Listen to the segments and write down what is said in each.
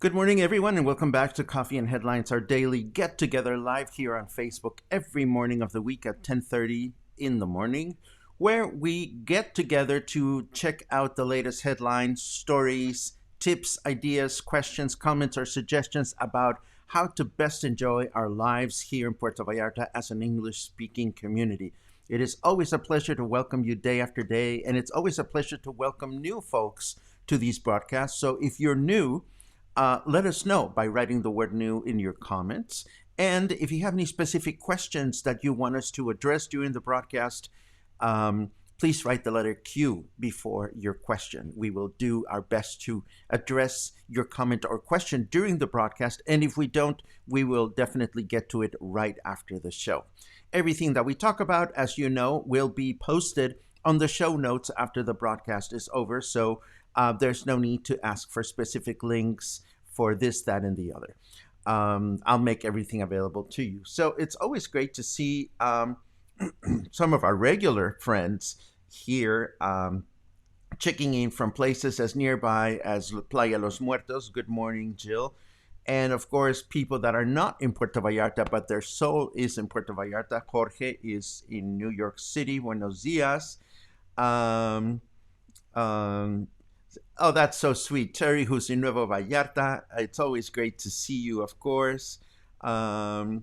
Good morning, everyone, and welcome back to Coffee and Headlines, our daily get-together live here on Facebook every morning of the week at 10:30 in the morning, where we get together to check out the latest headlines, stories, tips, ideas, questions, comments, or suggestions about how to best enjoy our lives here in Puerto Vallarta as an English-speaking community. It is always a pleasure to welcome you day after day, and it's always a pleasure to welcome new folks to these broadcasts. So if you're new, let us know by writing the word new in your comments. And if you have any specific questions that you want us to address during the broadcast, please write the letter Q before your question. We will do our best to address your comment or question during the broadcast. And if we don't, we will definitely get to it right after the show. Everything that we talk about, as you know, will be posted on the show notes after the broadcast is over. So there's no need to ask for specific links for this, that, and the other. I'll make everything available to you. So it's always great to see some of our regular friends here checking in from places as nearby as Playa Los Muertos. Good morning, Jill. And of course, people that are not in Puerto Vallarta, but their soul is in Puerto Vallarta. Jorge is in New York City. Buenos dias. Oh, that's so sweet. Terry, who's in Nuevo Vallarta. It's always great to see you, of course. Luna's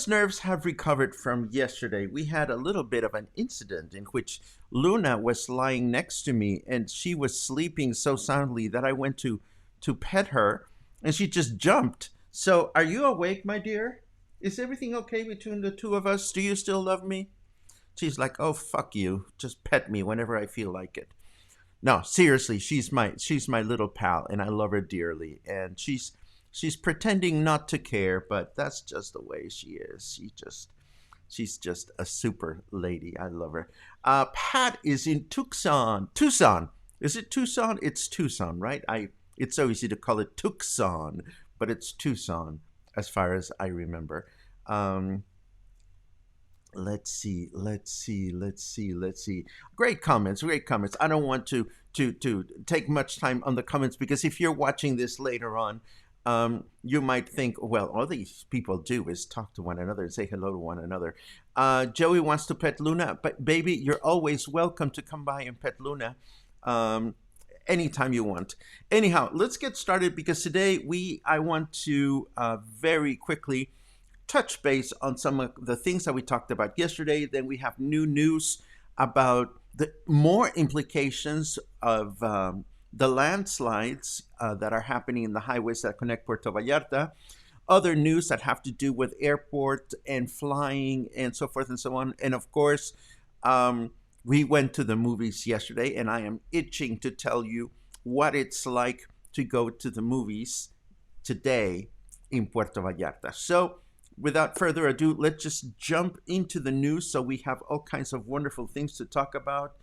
nerves have recovered from yesterday. We had a little bit of an incident in which Luna was lying next to me and she was sleeping so soundly that I went to pet her and she just jumped. So are you awake, my dear? Is everything okay between the two of us? Do you still love me? She's like, oh, fuck you. Just pet me whenever I feel like it. No, seriously, she's my little pal, and I love her dearly. And she's pretending not to care, but that's just the way she is. She's just a super lady. I love her. Pat is in Tucson. Is it Tucson? It's Tucson, right? It's so easy to call it Tucson, but it's Tucson as far as I remember. Let's see. Great comments. I don't want to take much time on the comments because if you're watching this later on, you might think, well, all these people do is talk to one another and say hello to one another. Joey wants to pet Luna, but baby, you're always welcome to come by and pet Luna anytime you want. Anyhow, let's get started because today I want to very quickly touch base on some of the things that we talked about yesterday. Then we have new news about the more implications of the landslides that are happening in the highways that connect Puerto Vallarta, other news that have to do with airport and flying and so forth and so on. And of course, we went to the movies yesterday and I am itching to tell you what it's like to go to the movies today in Puerto Vallarta. So without further ado, let's just jump into the news. So we have all kinds of wonderful things to talk about.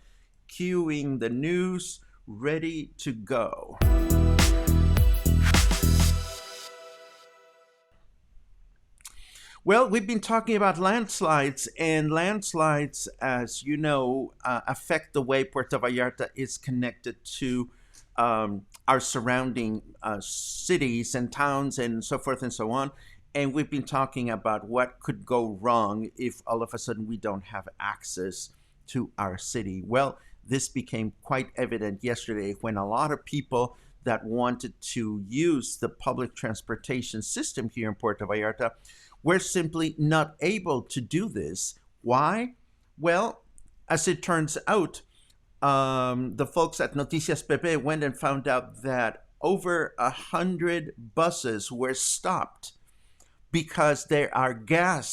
Cueing the news, ready to go. Well, we've been talking about landslides, and landslides, as you know, affect the way Puerto Vallarta is connected to our surrounding cities and towns and so forth and so on. And we've been talking about what could go wrong if all of a sudden we don't have access to our city. Well, this became quite evident yesterday when a lot of people that wanted to use the public transportation system here in Puerto Vallarta were simply not able to do this. Why? Well, as it turns out, the folks at Noticias Pepe went and found out that over 100 buses were stopped because there are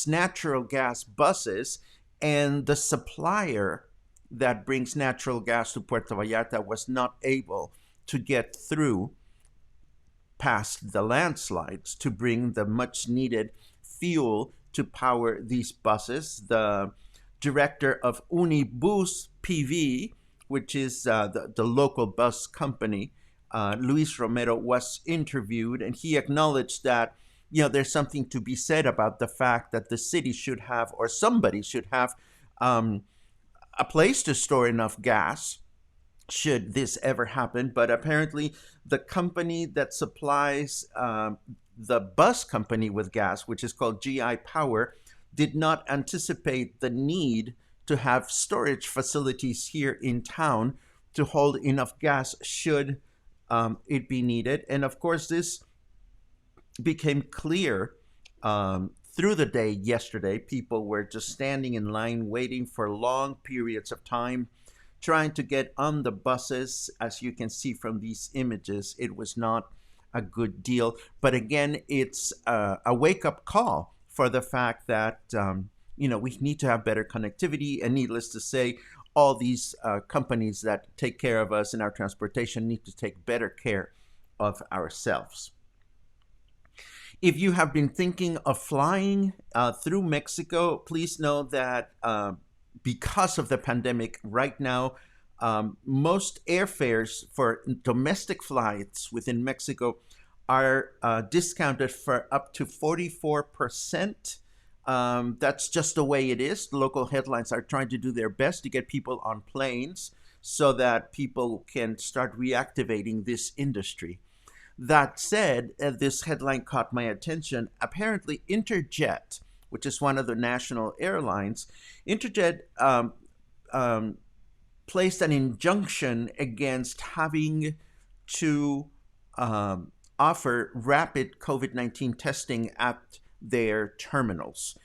natural gas buses, and the supplier that brings natural gas to Puerto Vallarta was not able to get through past the landslides to bring the much needed fuel to power these buses. The director of Unibus PV, which is the local bus company, Luis Romero, was interviewed, and he acknowledged that there's something to be said about the fact that the city should have, or somebody should have, a place to store enough gas should this ever happen. But apparently the company that supplies the bus company with gas, which is called GI Power, did not anticipate the need to have storage facilities here in town to hold enough gas should it be needed. And of course, this became clear through the day yesterday. People were just standing in line waiting for long periods of time, trying to get on the buses. As you can see from these images, it was not a good deal. But again, it's a wake-up call for the fact that we need to have better connectivity. And needless to say, all these companies that take care of us in our transportation need to take better care of ourselves. If you have been thinking of flying through Mexico, please know that because of the pandemic right now, most airfares for domestic flights within Mexico are discounted for up to 44%. That's just the way it is. The local headlines are trying to do their best to get people on planes so that people can start reactivating this industry. That said, this headline caught my attention. Apparently, Interjet, which is one of the national airlines, Interjet placed an injunction against having to offer rapid COVID-19 testing at their terminals.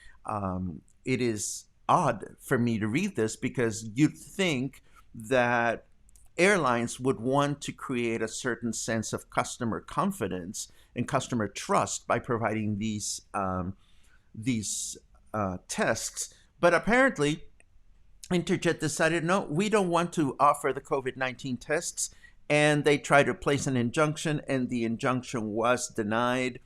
It is odd for me to read this because you'd think that airlines would want to create a certain sense of customer confidence and customer trust by providing these tests. But apparently, Interjet decided, no, we don't want to offer the COVID-19 tests, and they tried to place an injunction, and the injunction was denied.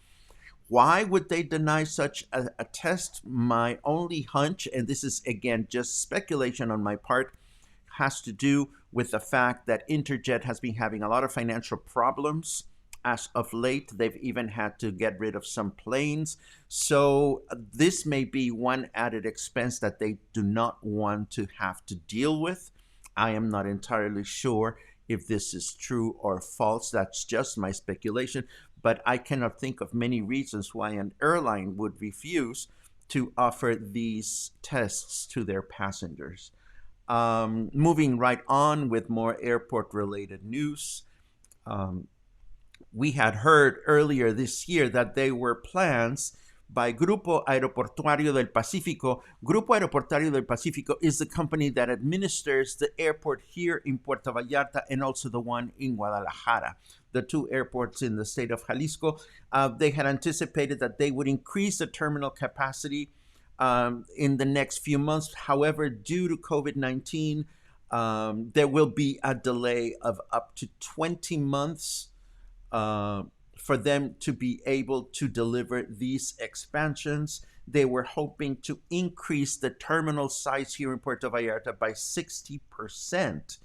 Why would they deny such a test? My only hunch, and this is again just speculation on my part, has to do with the fact that Interjet has been having a lot of financial problems as of late. They've even had to get rid of some planes. So this may be one added expense that they do not want to have to deal with. I am not entirely sure if this is true or false. That's just my speculation. But I cannot think of many reasons why an airline would refuse to offer these tests to their passengers. Moving right on with more airport-related news. We had heard earlier this year that there were plans by Grupo Aeroportuario del Pacífico. Grupo Aeroportuario del Pacífico is the company that administers the airport here in Puerto Vallarta and also the one in Guadalajara, the two airports in the state of Jalisco. They had anticipated that they would increase the terminal capacity in the next few months. However, due to COVID-19, there will be a delay of up to 20 months for them to be able to deliver these expansions. They were hoping to increase the terminal size here in Puerto Vallarta by 60%.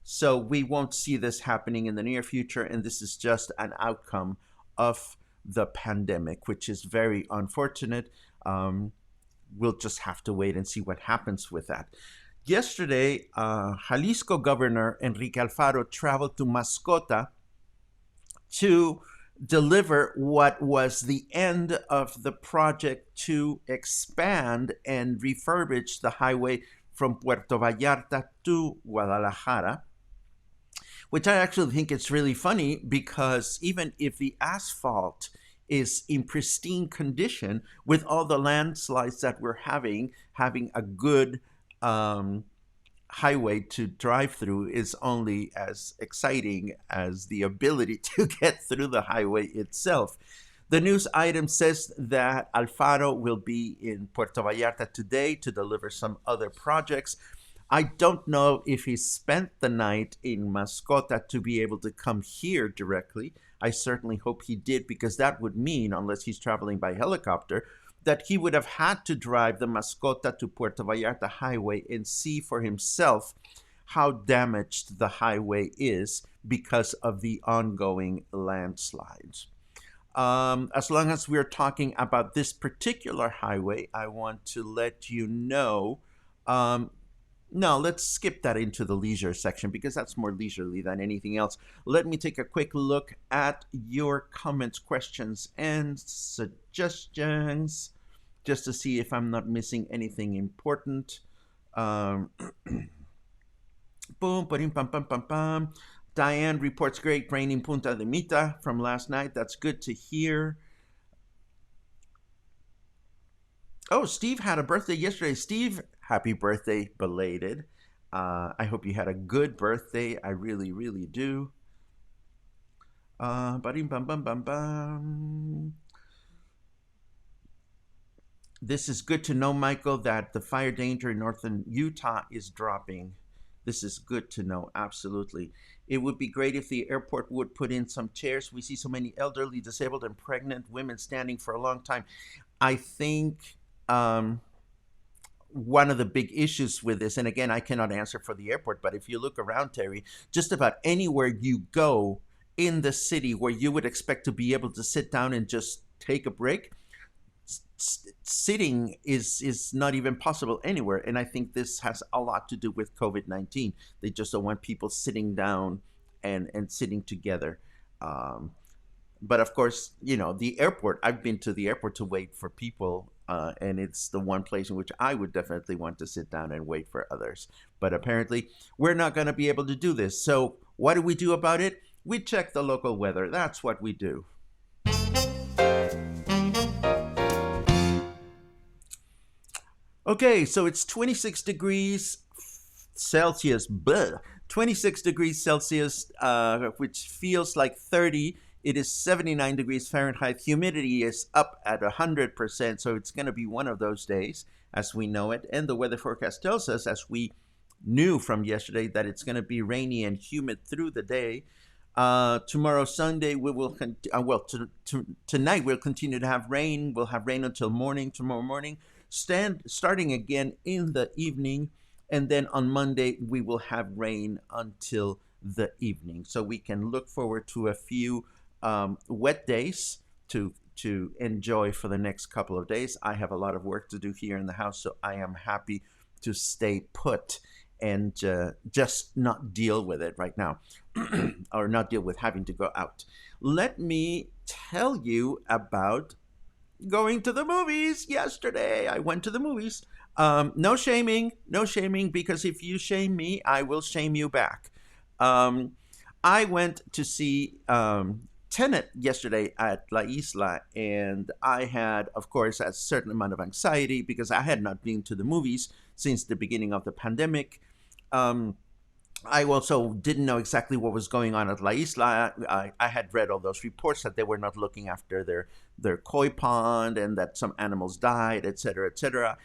So we won't see this happening in the near future, and this is just an outcome of the pandemic, which is very unfortunate. We'll just have to wait and see what happens with that. Yesterday, Jalisco Governor Enrique Alfaro traveled to Mascota to deliver what was the end of the project to expand and refurbish the highway from Puerto Vallarta to Guadalajara, which I actually think it's really funny because even if the asphalt is in pristine condition with all the landslides that we're having a good highway to drive through is only as exciting as the ability to get through the highway itself. The news item says that Alfaro will be in Puerto Vallarta today to deliver some other projects. I don't know if he spent the night in Mascota to be able to come here directly. I certainly hope he did, because that would mean, unless he's traveling by helicopter, that he would have had to drive the Mascota to Puerto Vallarta highway and see for himself how damaged the highway is because of the ongoing landslides. As long as we're talking about this particular highway, I want to let you know. No, let's skip that into the leisure section because that's more leisurely than anything else. Let me take a quick look at your comments, questions, and suggestions just to see if I'm not missing anything important. Boom, pam, pam, pam, pam. Diane reports great rain in Punta de Mita from last night. That's good to hear. Oh, Steve had a birthday yesterday. Steve, happy birthday, belated. I hope you had a good birthday. I really, really do. This is good to know, Michael, that the fire danger in northern Utah is dropping. This is good to know, absolutely. It would be great if the airport would put in some chairs. We see so many elderly, disabled, and pregnant women standing for a long time. I think one of the big issues with this, and again, I cannot answer for the airport, but if you look around, Terry, just about anywhere you go in the city where you would expect to be able to sit down and just take a break, sitting is not even possible anywhere. And I think this has a lot to do with COVID-19. They just don't want people sitting down and sitting together. But of course, the airport, I've been to the airport to wait for people, and it's the one place in which I would definitely want to sit down and wait for others. But apparently, we're not going to be able to do this. So what do we do about it? We check the local weather. That's what we do. Okay, so it's 26 degrees Celsius. Bleh, 26 degrees Celsius, which feels like 30. It is 79 degrees Fahrenheit. Humidity is up at 100%, so it's going to be one of those days as we know it. And the weather forecast tells us, as we knew from yesterday, that it's going to be rainy and humid through the day. Tomorrow, Sunday, we will tonight we'll continue to have rain. We'll have rain until morning. Tomorrow morning, starting again in the evening, and then on Monday we will have rain until the evening. So we can look forward to a few wet days to enjoy for the next couple of days. I have a lot of work to do here in the house, so I am happy to stay put and just not deal with it right now, or not deal with having to go out. Let me tell you about going to the movies yesterday. I went to the movies. No shaming, because if you shame me, I will shame you back. I went to see Tenet yesterday at La Isla, and I had, of course, a certain amount of anxiety because I had not been to the movies since the beginning of the pandemic. I also didn't know exactly what was going on at La Isla. I had read all those reports that they were not looking after their koi pond and that some animals died, etc., etc.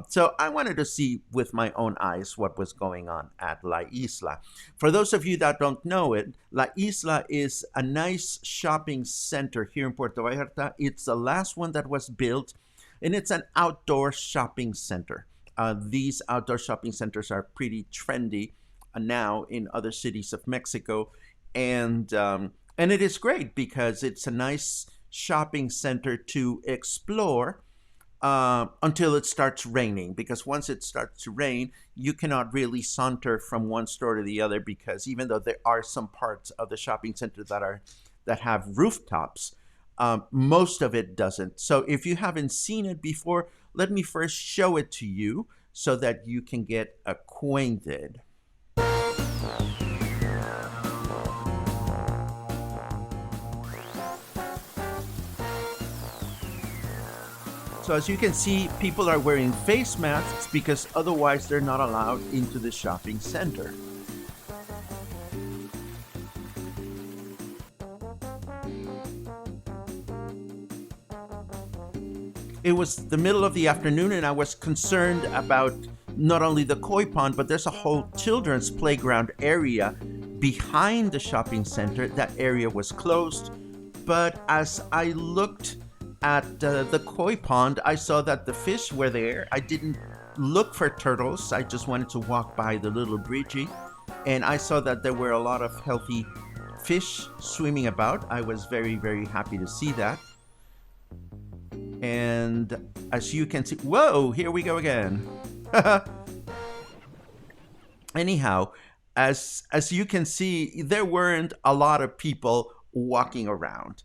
So I wanted to see with my own eyes what was going on at La Isla. For those of you that don't know it, La Isla is a nice shopping center here in Puerto Vallarta. It's the last one that was built, and it's an outdoor shopping center. These outdoor shopping centers are pretty trendy now in other cities of Mexico, and it is great because it's a nice shopping center to explore until it starts raining. Because once it starts to rain, you cannot really saunter from one store to the other, because even though there are some parts of the shopping center that that have rooftops. Most of it doesn't. So if you haven't seen it before, let me first show it to you so that you can get acquainted. So as you can see, people are wearing face masks because otherwise they're not allowed into the shopping center. It was the middle of the afternoon and I was concerned about not only the koi pond, but there's a whole children's playground area behind the shopping center. That area was closed, but as I looked at the koi pond, I saw that the fish were there. I didn't look for turtles. I just wanted to walk by the little bridgey, and I saw that there were a lot of healthy fish swimming about. I was very, very happy to see that. And as you can see, whoa, here we go again. Anyhow, as you can see, there weren't a lot of people walking around.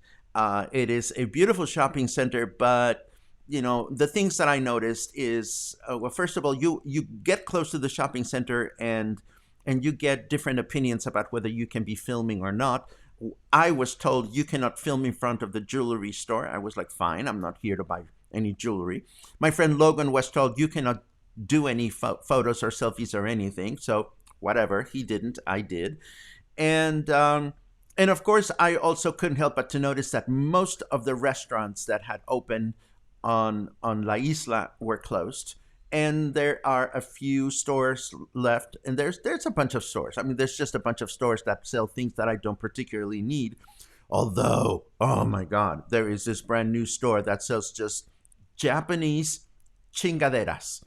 It is a beautiful shopping center, but you know, the things that I noticed is, well, first of all, you get close to the shopping center and you get different opinions about whether you can be filming or not. I was told you cannot film in front of the jewelry store. I was like, fine, I'm not here to buy any jewelry. My friend Logan was told you cannot do any photos or selfies or anything. So whatever, he didn't, I did. And of course, I also couldn't help but to notice that most of the restaurants that had opened on La Isla were closed. And there are a few stores left, and there's a bunch of stores. I mean, there's just a bunch of stores that sell things that I don't particularly need. Although, oh my God, there is this brand new store that sells just Japanese chingaderas.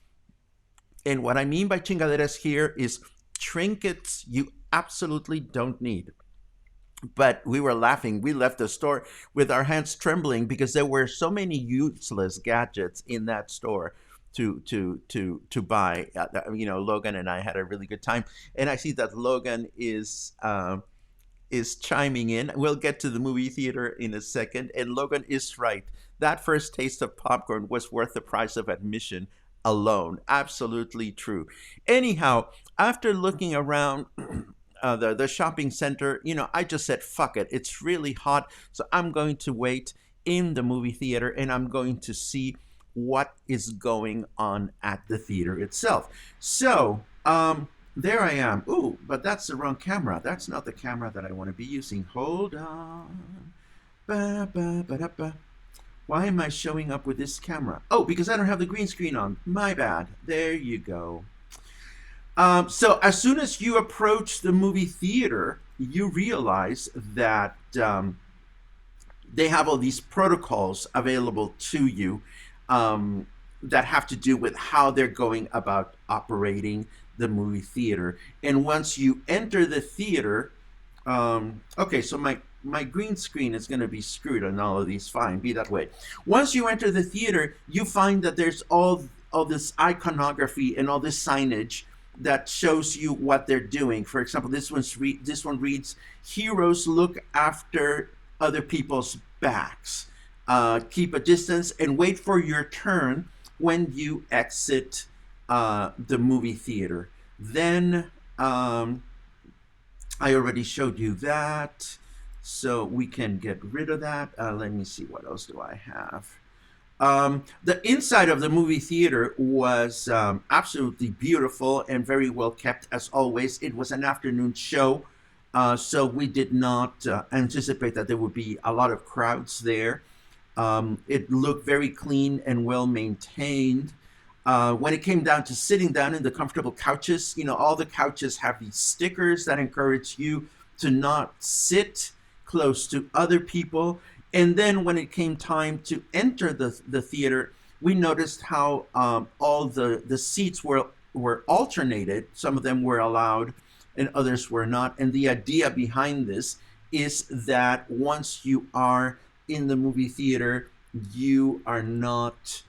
And what I mean by chingaderas here is trinkets you absolutely don't need. But we were laughing. We left the store with our hands trembling because there were so many useless gadgets in that store to buy. You know, Logan and I had a really good time, and I see that Logan is chiming in. We'll get to the movie theater in a second, and Logan is right. That first taste of popcorn was worth the price of admission alone. Absolutely true. Anyhow, after looking around the shopping center, you know, I just said, fuck it. It's really hot, so I'm going to wait in the movie theater, and I'm going to see what is going on at the theater itself. So, there I am. Ooh, but that's the wrong camera. That's not the camera that I want to be using. Hold on. Why am I showing up with this camera? Oh, because I don't have the green screen on. My bad. There you go. So as soon as you approach the movie theater, you realize that they have all these protocols available to you that have to do with how they're going about operating the movie theater. And once you enter the theater, okay, so my green screen is going to be screwed on all of these. Fine, be that way. Once you enter the theater, you find that there's all this iconography and all this signage that shows you what they're doing. For example, this one reads, "Heroes look after other people's backs. Keep a distance and wait for your turn when you exit the movie theater." Then I already showed you that, so we can get rid of that. Let me see, what else do I have? The inside of the movie theater was absolutely beautiful and very well kept as always. It was an afternoon show, so we did not anticipate that there would be a lot of crowds there. It looked very clean and well maintained. When it came down to sitting down in the comfortable couches, you know, all the couches have these stickers that encourage you to not sit close to other people. And then when it came time to enter the theater, we noticed how all the seats were alternated. Some of them were allowed and others were not. And the idea behind this is that once you are in the movie theater, you are not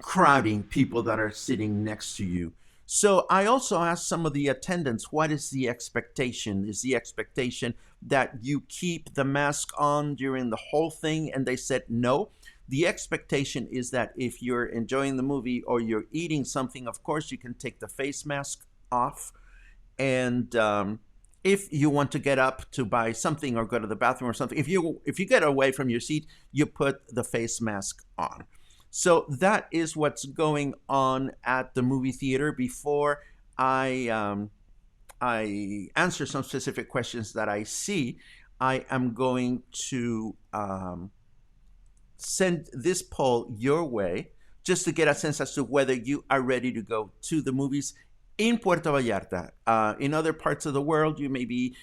crowding people that are sitting next to you. So I also asked some of the attendants, what is the expectation? Is the expectation that you keep the mask on during the whole thing? And they said no. The expectation is that if you're enjoying the movie or you're eating something, of course you can take the face mask off. And if you want to get up to buy something or go to the bathroom or something, if you get away from your seat, you put the face mask on. So that is what's going on at the movie theater. Before I answer some specific questions that I see, I am going to send this poll your way just to get a sense as to whether you are ready to go to the movies in Puerto Vallarta. In other parts of the world, you may be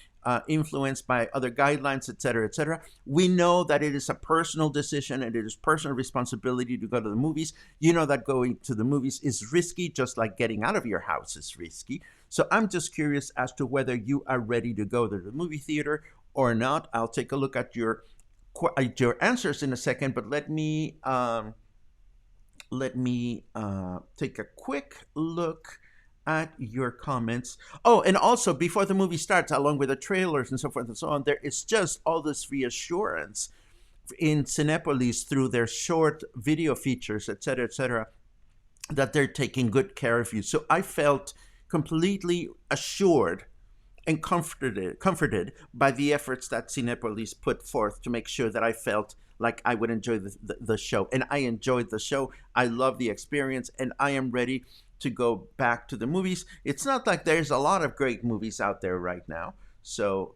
influenced by other guidelines, et cetera, et cetera. We know that it is a personal decision and it is personal responsibility to go to the movies. You know that going to the movies is risky, just like getting out of your house is risky. So I'm just curious as to whether you are ready to go to the movie theater or not. I'll take a look at your answers in a second, but let me take a quick look at your comments. Oh, and also before the movie starts, along with the trailers and so forth and so on, there is just all this reassurance in Cinepolis through their short video features, et cetera, that they're taking good care of you. So I felt completely assured and comforted by the efforts that Cinepolis put forth to make sure that I felt like I would enjoy the show. And I enjoyed the show. I love the experience, and I am ready to go back to the movies. It's not like there's a lot of great movies out there right now. So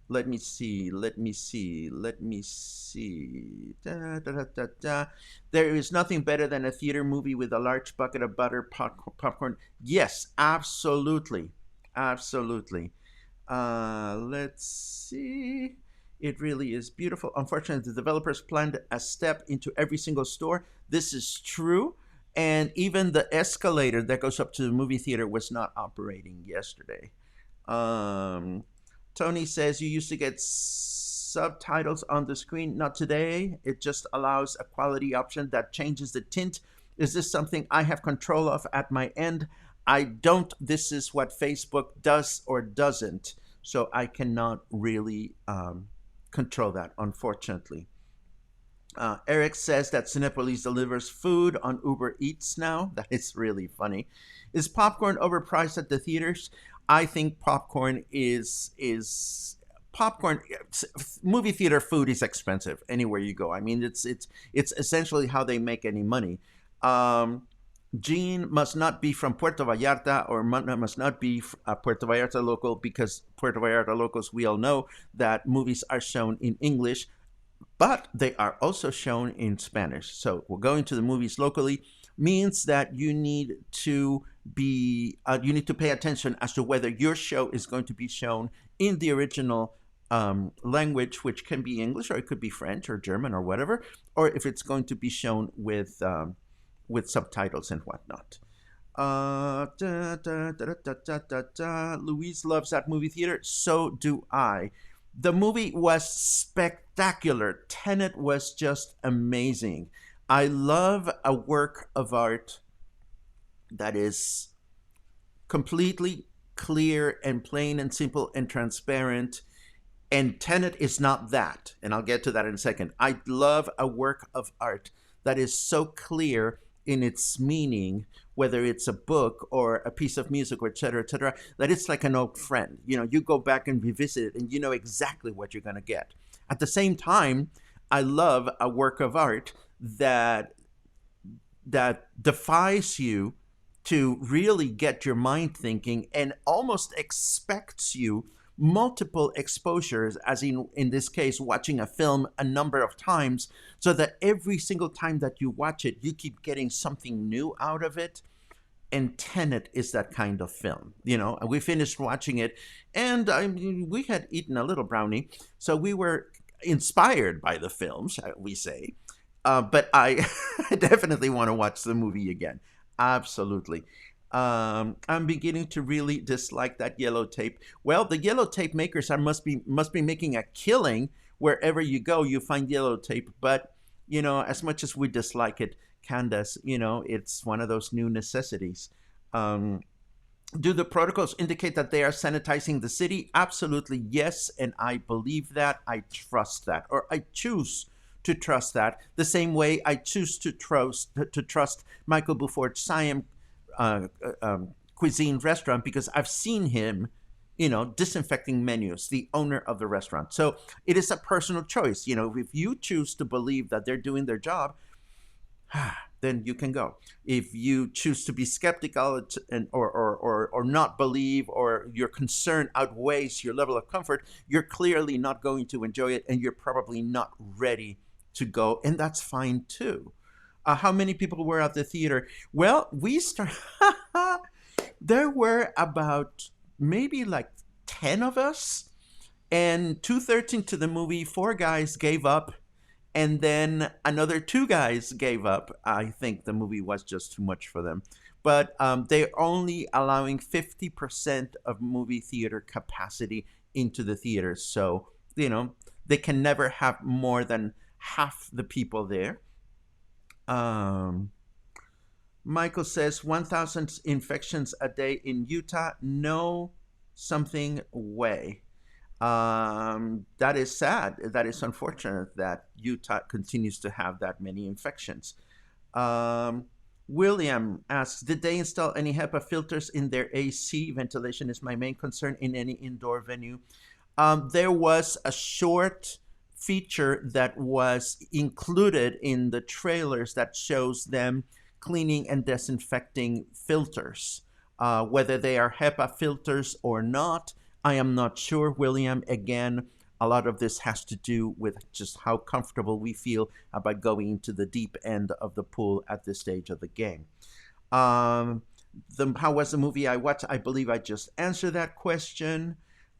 let me see. Da, da, da, da, da. There is nothing better than a theater movie with a large bucket of butter, popcorn. Yes, absolutely. Absolutely. Let's see. It really is beautiful. Unfortunately, the developers planned a step into every single store. This is true. And even the escalator that goes up to the movie theater was not operating yesterday. Tony says you used to get subtitles on the screen. Not today. It just allows a quality option that changes the tint. Is this something I have control of at my end? I don't. This is what Facebook does or doesn't. So I cannot really control that, unfortunately. Eric says that Cinepolis delivers food on Uber Eats now. That is really funny. Is popcorn overpriced at the theaters? I think popcorn is popcorn. Movie theater food is expensive anywhere you go. I mean, it's essentially how they make any money. Gene must not be from Puerto Vallarta or must not be a Puerto Vallarta local, because Puerto Vallarta locals, we all know that movies are shown in English, but they are also shown in Spanish. So we're going to the movies locally means that you need to pay attention as to whether your show is going to be shown in the original language, which can be English or it could be French or German or whatever, or if it's going to be shown with subtitles and whatnot. Louise loves that movie theater. So do I. The movie was spectacular. Tenet was just amazing. I love a work of art that is completely clear and plain and simple and transparent. And Tenet is not that. And I'll get to that in a second. I love a work of art that is so clear in its meaning, whether it's a book or a piece of music or et cetera, that it's like an old friend. You know, you go back and revisit it and you know exactly what you're going to get. At the same time, I love a work of art that defies you to really get your mind thinking and almost expects you multiple exposures, as in this case, watching a film a number of times, so that every single time that you watch it, you keep getting something new out of it. And Tenet is that kind of film. You know, we finished watching it, and we had eaten a little brownie, so we were inspired by the film, shall we say. But I definitely want to watch the movie again. Absolutely. I'm beginning to really dislike that yellow tape. Well, the yellow tape makers must be making a killing wherever you go. You find yellow tape, but you know, as much as we dislike it, Candace, you know, it's one of those new necessities. Um, do the protocols indicate that they are sanitizing the city? Absolutely, yes. And I believe that. I trust that. Or I choose to trust that. The same way I choose to trust Michael Beaufort's Siam cuisine restaurant because I've seen him, disinfecting menus, the owner of the restaurant. So it is a personal choice. If you choose to believe that they're doing their job, then you can go. If you choose to be skeptical or not believe, or your concern outweighs your level of comfort, you're clearly not going to enjoy it, and you're probably not ready to go, and that's fine too. How many people were at the theater? Well, we start. There were about maybe like 10 of us, and 2:13 into the movie, four guys gave up, and then another two guys gave up. I think the movie was just too much for them. But they're only allowing 50% of movie theater capacity into the theaters. So, they can never have more than half the people there. Um, Michael says 1,000 infections a day in Utah. No something way. That is sad. That is unfortunate that Utah continues to have that many infections. Um, William asks, did they install any HEPA filters in their AC? Ventilation is my main concern in any indoor venue. There was a short feature that was included in the trailers that shows them cleaning and disinfecting filters. Whether they are HEPA filters or not, I am not sure, William. Again, a lot of this has to do with just how comfortable we feel about going into the deep end of the pool at this stage of the game. Um, how was the movie I watched? I believe I just answered that question.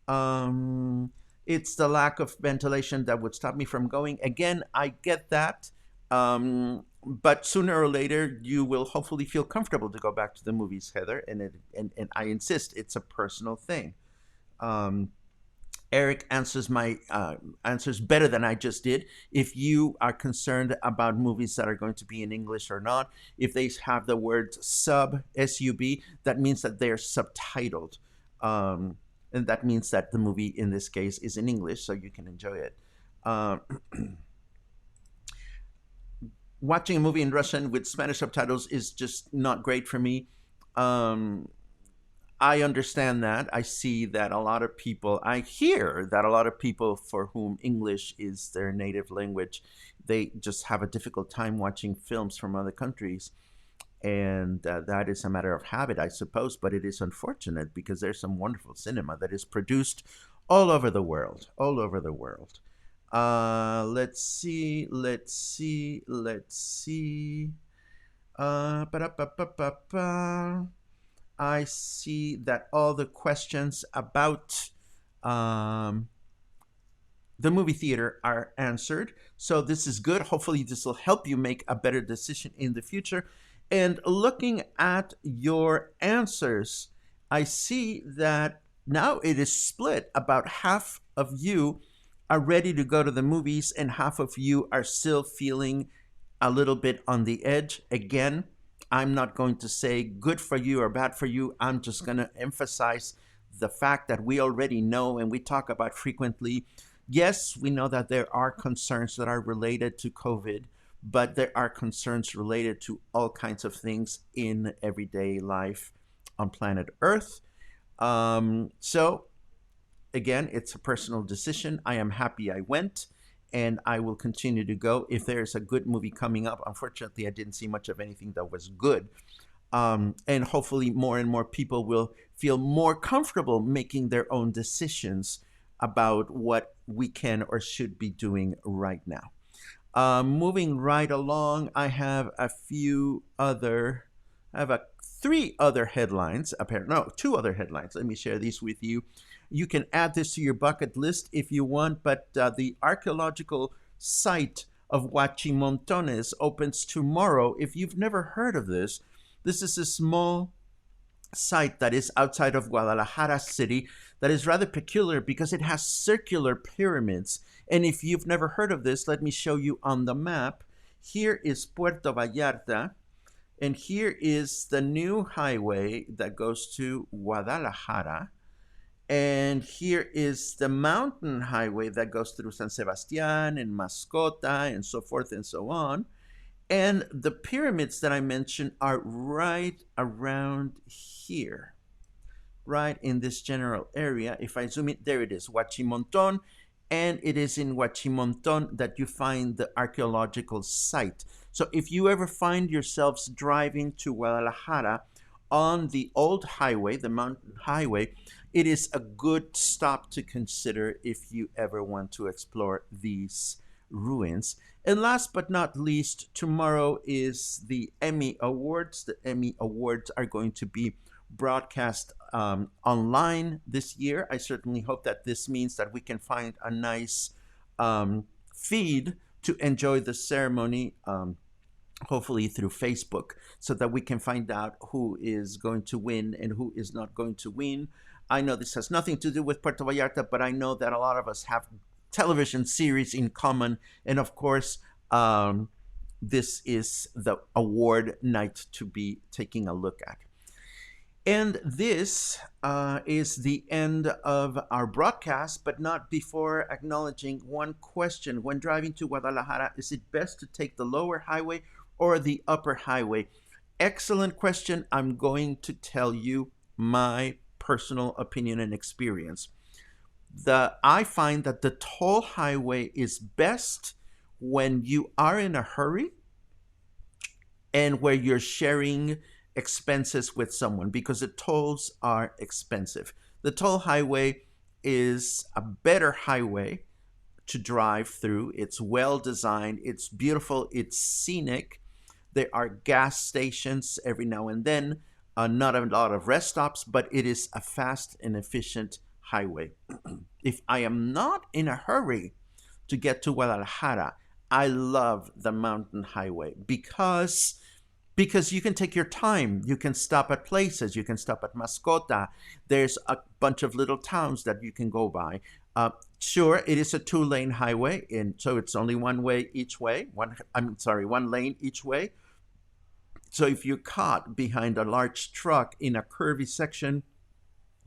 Um, it's the lack of ventilation that would stop me from going. Again, I get that. But sooner or later, you will hopefully feel comfortable to go back to the movies, Heather. And I insist, it's a personal thing. Um, Eric answers better than I just did. If you are concerned about movies that are going to be in English or not, if they have the word sub, that means that they're subtitled. And that means that the movie in this case is in English, so you can enjoy it. Uh, Watching a movie in Russian with Spanish subtitles is just not great for me. Um, I understand that. I see that I hear that a lot of people for whom English is their native language, they just have a difficult time watching films from other countries. And that is a matter of habit, I suppose, but it is unfortunate because there's some wonderful cinema that is produced all over the world, all over the world. Let's see, let's see, let's see. Ba-da-ba-ba-ba-ba. I see that all the questions about um, the movie theater are answered. So this is good. Hopefully, this will help you make a better decision in the future. And looking at your answers, I see that now it is split. About half of you are ready to go to the movies, and half of you are still feeling a little bit on the edge. Again, I'm not going to say good for you or bad for you. I'm just going to emphasize the fact that we already know and we talk about frequently. Yes, we know that there are concerns that are related to COVID, but there are concerns related to all kinds of things in everyday life on planet Earth. So, again, it's a personal decision. I am happy I went, and I will continue to go if there's a good movie coming up. Unfortunately, I didn't see much of anything that was good. And hopefully, more and more people will feel more comfortable making their own decisions about what we can or should be doing right now. Moving right along, I have three other headlines. Apparently, no, two other headlines. Let me share these with you. You can add this to your bucket list if you want, but the archaeological site of Huachimontones opens tomorrow. If you've never heard of this, this is a small site that is outside of Guadalajara city that is rather peculiar because it has circular pyramids. And if you've never heard of this, let me show you on the map. Here is Puerto Vallarta. And here is the new highway that goes to Guadalajara. And here is the mountain highway that goes through San Sebastián and Mascota and so forth and so on. And the pyramids that I mentioned are right around here, right in this general area. If I zoom in, there it is, Huachimonton. And it is in Huachimonton that you find the archaeological site. So if you ever find yourselves driving to Guadalajara on the old highway, the mountain highway, it is a good stop to consider if you ever want to explore these ruins. And last but not least, tomorrow is the Emmy Awards. The Emmy Awards are going to be broadcast online this year. I certainly hope that this means that we can find a nice feed to enjoy the ceremony, hopefully through Facebook, so that we can find out who is going to win and who is not going to win. I know this has nothing to do with Puerto Vallarta, but I know that a lot of us have television series in common. And of course, this is the award night to be taking a look at. And this is the end of our broadcast, but not before acknowledging one question. When driving to Guadalajara, is it best to take the lower highway or the upper highway? Excellent question. I'm going to tell you my personal opinion and experience. I find that the toll highway is best when you are in a hurry and where you're sharing expenses with someone, because the tolls are expensive. The toll highway is a better highway to drive through. It's well designed, it's beautiful, it's scenic. There are gas stations every now and then, not a lot of rest stops, but it is a fast and efficient highway. If I am not in a hurry to get to Guadalajara, I love the mountain highway because you can take your time. You can stop at places. You can stop at Mascota. There's a bunch of little towns that you can go by. Sure, it is a 2-lane highway, and so it's only one way each way. One lane each way. So if you're caught behind a large truck in a curvy section,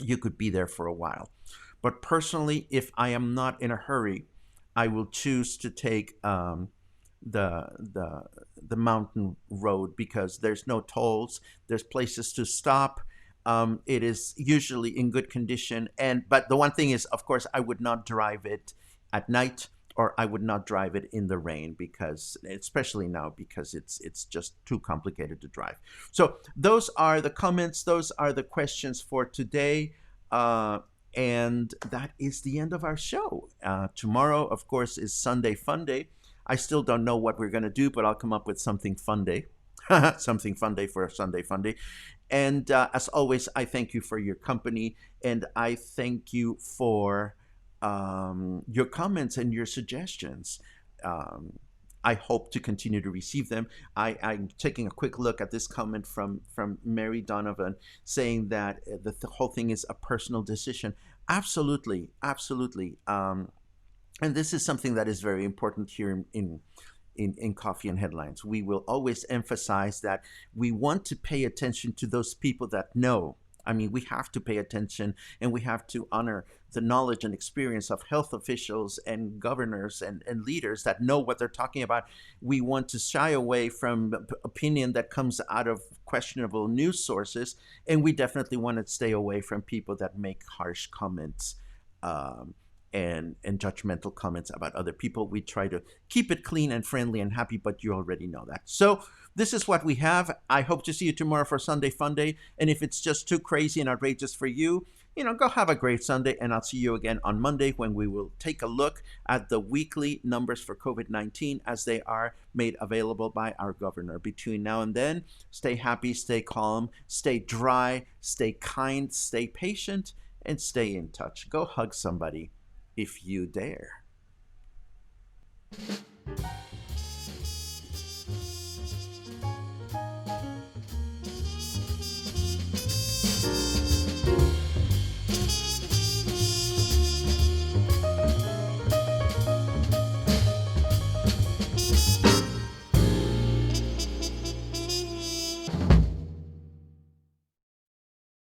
you could be there for a while. But personally, if I am not in a hurry, I will choose to take the mountain road because there's no tolls. There's places to stop. It is usually in good condition. But the one thing is, of course, I would not drive it at night, or I would not drive it in the rain, because especially now, because it's just too complicated to drive. So those are the comments. Those are the questions for today. And that is the end of our show. Tomorrow, of course, is Sunday Fun Day. I still don't know what we're going to do, but I'll come up with something fun day. Something fun day for a Sunday Fun Day. And as always, I thank you for your company, and I thank you for your comments and your suggestions. I hope to continue to receive them. I'm taking a quick look at this comment from Mary Donovan, saying that the whole thing is a personal decision. Absolutely, absolutely. And this is something that is very important here in Coffee and Headlines. We will always emphasize that we want to pay attention to those people that know. I mean, we have to pay attention, and we have to honor the knowledge and experience of health officials and governors and leaders that know what they're talking about. We want to shy away from opinion that comes out of questionable news sources, and we definitely want to stay away from people that make harsh comments and judgmental comments about other people. We try to keep it clean and friendly and happy, but you already know that. So this is what we have. I hope to see you tomorrow for Sunday Fun Day. And if it's just too crazy and outrageous for you, go have a great Sunday, and I'll see you again on Monday when we will take a look at the weekly numbers for COVID-19 as they are made available by our governor. Between now and then, stay happy, stay calm, stay dry, stay kind, stay patient, and stay in touch. Go hug somebody if you dare.